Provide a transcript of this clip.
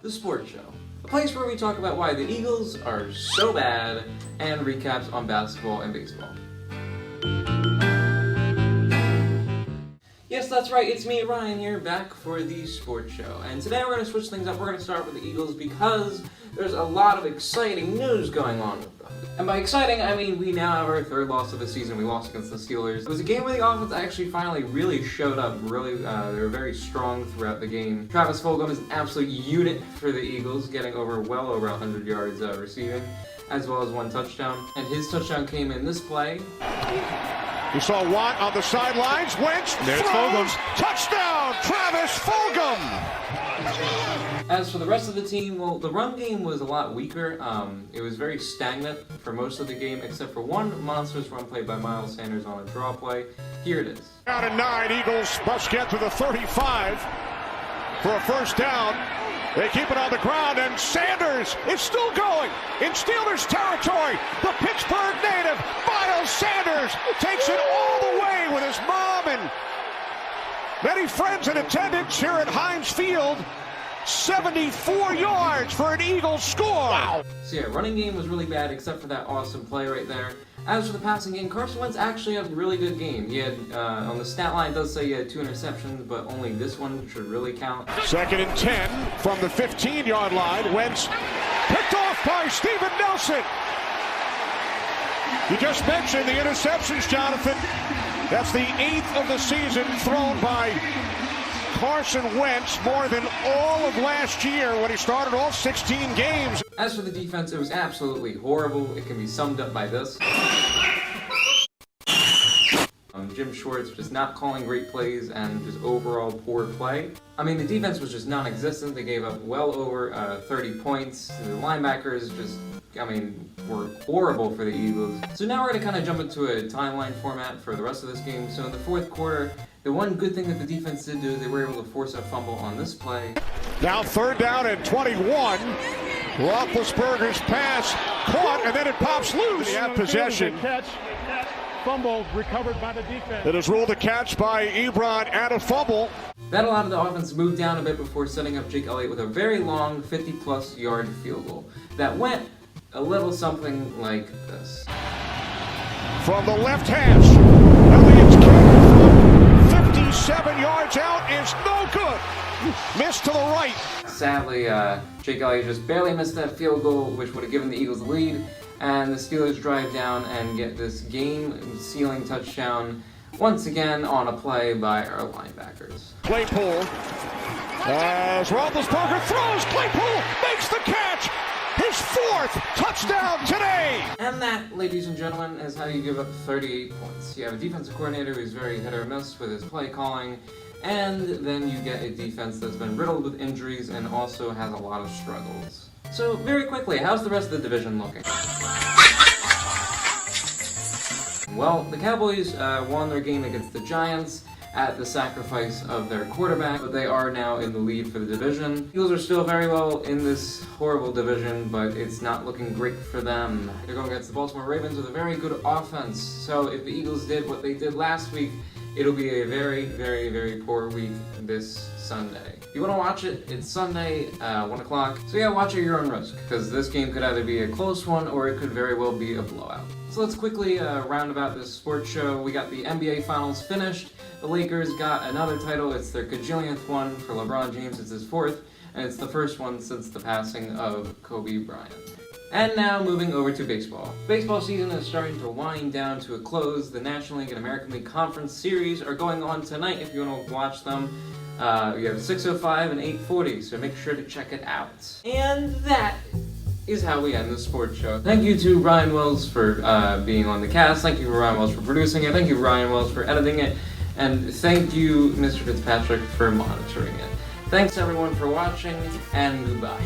The Sports Show, a place where we talk about why the Eagles are so bad and recaps on basketball and baseball. Yes, that's right, it's me, Ryan, here, back for the Sports Show. And today we're going to switch things up. We're going to start with the Eagles because there's a lot of exciting news going on with them. And by exciting, I mean we now have our third loss of the season. We lost against the Steelers. It was a game where the offense actually finally really showed up. They were very strong throughout the game. Travis Fulgham is an absolute unit for the Eagles, getting well over 100 yards receiving, as well as one touchdown. And his touchdown came in this play. We saw Watt on the sidelines. Wentz throws. Fulgham. Touchdown, Travis Fulgham. As for the rest of the team, well, the run game was a lot weaker. It was very stagnant for most of the game, except for one monstrous run play by Miles Sanders on a draw play. Here it is. Down at 9, Eagles must get to the 35 for a first down. They keep it on the ground, and Sanders is still going in Steelers territory. The Pittsburgh native, Miles Sanders, takes it all the way with his mom and many friends in attendance here at Heinz Field. 74 yards for an Eagles score. Wow. So yeah, running game was really bad except for that awesome play right there. As for the passing game, Carson Wentz actually had a really good game. He had, on the stat line, it does say he had 2 interceptions, but only this one should really count. 2nd and 10 from the 15-yard line. Wentz picked off by Steven Nelson. You just mentioned the interceptions, Jonathan. That's the 8th of the season thrown by Carson Wentz, more than all of last year when he started all 16 games. As for the defense, it was absolutely horrible. It can be summed up by this. Jim Schwartz just not calling great plays and just overall poor play. I mean, the defense was just non-existent. They gave up well over 30 points. The linebackers just, were horrible for the Eagles. So now we're going to kind of jump into a timeline format for the rest of this game. So in the fourth quarter, the one good thing that the defense did do is they were able to force a fumble on this play. Now 3rd down and 21. Roethlisberger's pass caught, and then it pops loose. They have possession. Fumble recovered by the defense. It is ruled a catch by Ebron and a fumble. That allowed the offense to move down a bit before setting up Jake Elliott with a very long 50-plus yard field goal that went a little something like this. From the left hash, Elliott's kick from 57 yards out is no good. Missed to the right. Sadly, Jake Elliott just barely missed that field goal, which would have given the Eagles the lead. And the Steelers drive down and get this game-sealing touchdown once again on a play by our linebackers. Claypool, as Roethlisberger throws, Claypool makes the catch! His 4th touchdown today! And that, ladies and gentlemen, is how you give up 38 points. You have a defensive coordinator who's very hit or miss with his play calling, and then you get a defense that's been riddled with injuries and also has a lot of struggles. So, very quickly, how's the rest of the division looking? Well, the Cowboys won their game against the Giants at the sacrifice of their quarterback, but they are now in the lead for the division. Eagles are still very well in this horrible division, but it's not looking great for them. They're going against the Baltimore Ravens with a very good offense, so if the Eagles did what they did last week, it'll be a very, very, very poor week this Sunday. If you want to watch it, it's Sunday, 1 o'clock. So yeah, watch at your own risk, because this game could either be a close one or it could very well be a blowout. So let's quickly round about this sports show. We got the NBA Finals finished. The Lakers got another title. It's their gajillionth one for LeBron James. It's his 4th, and it's the first one since the passing of Kobe Bryant. And now moving over to baseball. Baseball season is starting to wind down to a close. The National League and American League Conference Series are going on tonight if you want to watch them. We have 6:05 and 8:40, so make sure to check it out. And that is how we end the sports show. Thank you to Ryan Wells for being on the cast. Thank you to Ryan Wells for producing it. Thank you to Ryan Wells for editing it. And thank you, Mr. Fitzpatrick, for monitoring it. Thanks everyone for watching, and goodbye.